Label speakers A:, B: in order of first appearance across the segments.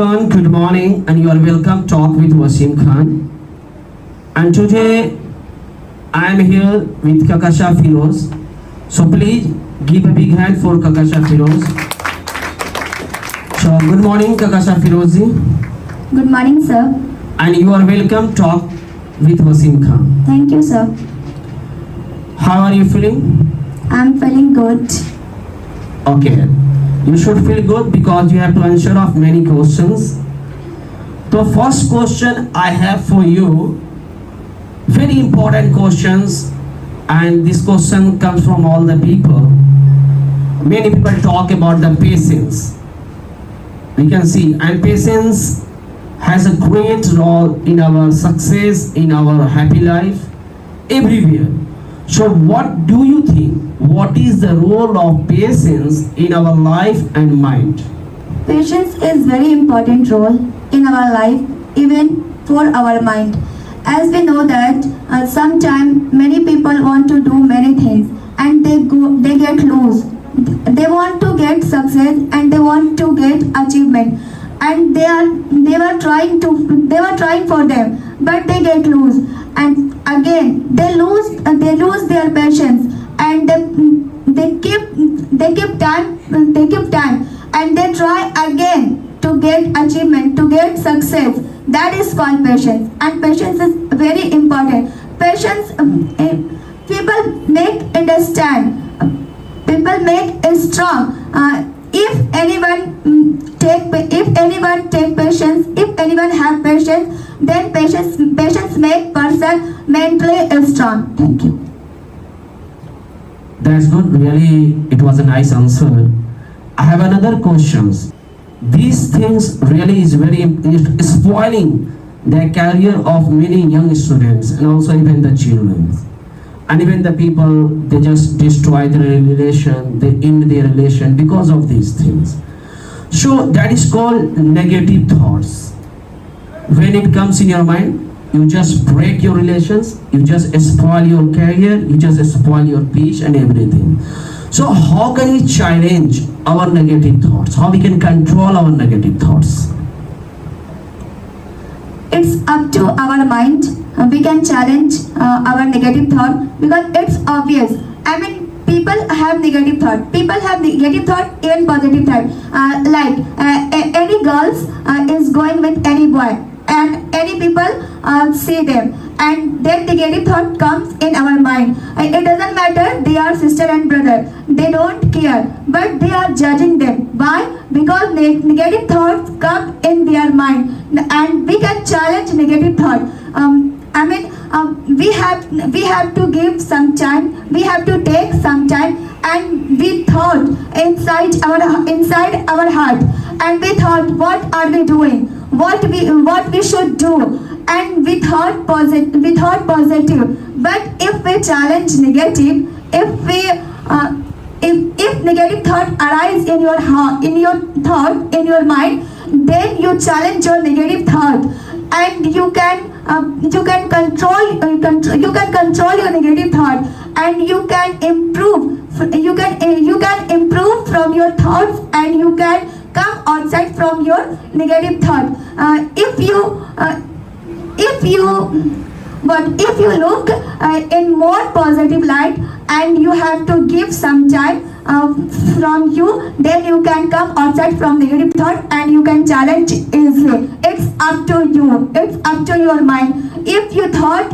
A: everyone, good morning and you are welcome Talk with Wasim Khan. And today I am here with Kakasha Firoz. So please give a big hand for Kakasha Firoz. So good morning Kakasha Firozi.
B: Good morning, sir.
A: And you are welcome Talk with Wasim Khan.
B: Thank you, sir.
A: How are you feeling?
B: I'm feeling good.
A: Okay. You should feel good because you have to answer of many questions. The first question I have for you, very important questions, and this question comes from all the people. Many people talk about the patience. We can see, and patience has a great role in our success, in our happy life, everywhere. So what do you think? What is the role of patience in our life and mind?
B: Patience is very important role in our life, even for our mind. As we know that sometimes many people want to do many things and they get loose. They want to get success and they want to get achievement, and they were trying for them, but they get loose, and again they lose their patience, and they keep time and they try again to get achievement, to get success. That is called patience, and patience is very important. Patience, people make understand, people make it strong. If anyone take patience, if anyone have patience, then patience make person mentally strong. Thank you.
A: That's good. Really, it was a nice answer. I have another questions. These things really is very spoiling the career of many young students and also even the children. And even the people, they just destroy their relation, they end their relation because of these things. So that is called negative thoughts. When it comes in your mind, you just break your relations, you just spoil your career, you just spoil your peace and everything. So how can we challenge our negative thoughts? How we can control our negative thoughts?
B: It's up to our mind. We can challenge our negative thought because it's obvious. I mean, people have negative thought. People have negative thought, even positive thought. Like any girls is going with any boy, and any people see them, and then negative thought comes in our mind. It doesn't matter they are sister and brother, they don't care, but they are judging them. Why? Because negative thoughts come in their mind, and we can challenge negative thought. We have to give some time, we have to take some time, and we thought inside our heart, and we thought what are we doing, what we should do, and we thought positive. But if we challenge negative, if negative thought arise in your heart, in your mind, then you challenge your negative thought, and you can control your negative thought, and you can improve from your thoughts, and you can come outside from your negative thought. If you look in more positive light, and you have to give some time from you, then you can come outside from negative thought, and you can challenge easily. It's up to you, it's up to your mind. If you thought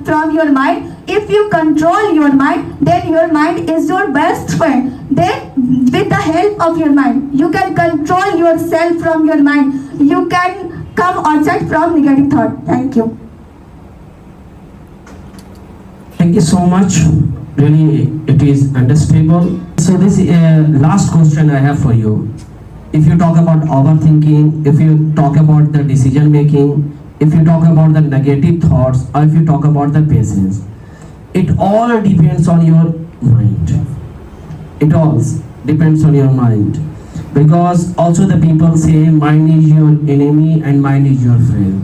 B: from your mind, if you control your mind, then your mind is your best friend. Then with the help of your mind, you can control yourself from your mind. You can come outside from negative thought. Thank you.
A: Thank you so much. Really, it is understandable. So this last question I have for you. If you talk about overthinking, if you talk about the decision making, if you talk about the negative thoughts, or if you talk about the patience, it all depends on your mind. It all depends on your mind. Because also the people say mind is your enemy and mind is your friend.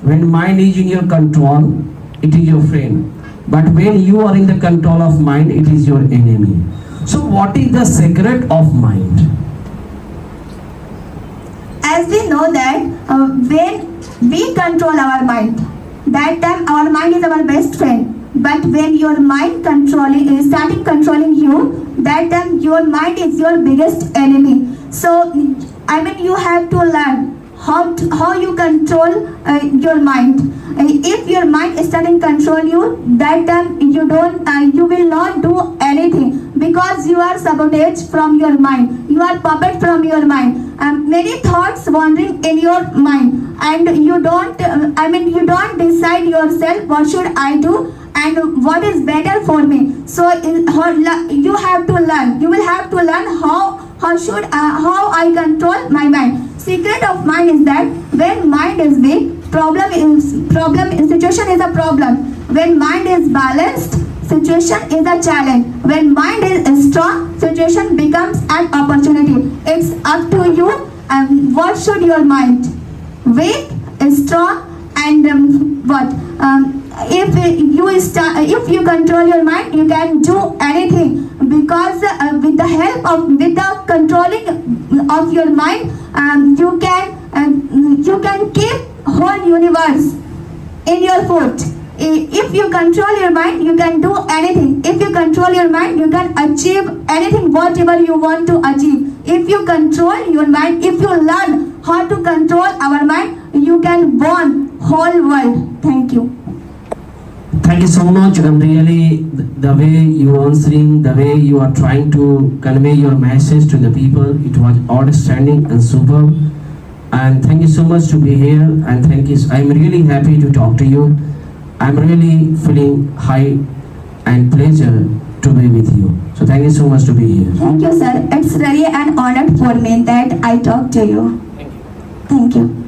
A: When mind is in your control, it is your friend. But when you are in the control of mind, it is your enemy. So what is the secret of mind?
B: as we know that when we control our mind, that time our mind is our best friend. But when your mind controlling is starting controlling you, that time your mind is your biggest enemy. So I mean you have to learn how you control your mind. If your is starting control you, that time you will not do anything because you are sabotage from your mind. You are puppet from your mind. Many thoughts wandering in your mind, and you don't. You don't decide yourself what should I do and what is better for me. So you have to learn. You will have to learn how I control my mind. Secret of mind is that when mind is weak, situation is a problem. When mind is balanced, situation is a challenge. When mind is strong, situation becomes an opportunity. It's up to you. What should your mind? Weak, strong, and what? If you control your mind, you can do anything because with the controlling of your mind, you can keep whole universe in your foot. If you control your mind, you can do anything. If you control your mind, you can achieve anything, whatever you want to achieve. If you control your mind, if you learn how to control our mind, you can win whole world. Thank you.
A: Thank you so much. And really, the way you answering, the way you are trying to convey your message to the people, it was outstanding and superb. And thank you so much to be here. And thank you. I'm really happy to talk to you. I'm really feeling high and pleasure to be with you. So thank you so much to be here.
B: Thank you, sir. It's really an honor for me that I talk to you. Thank you.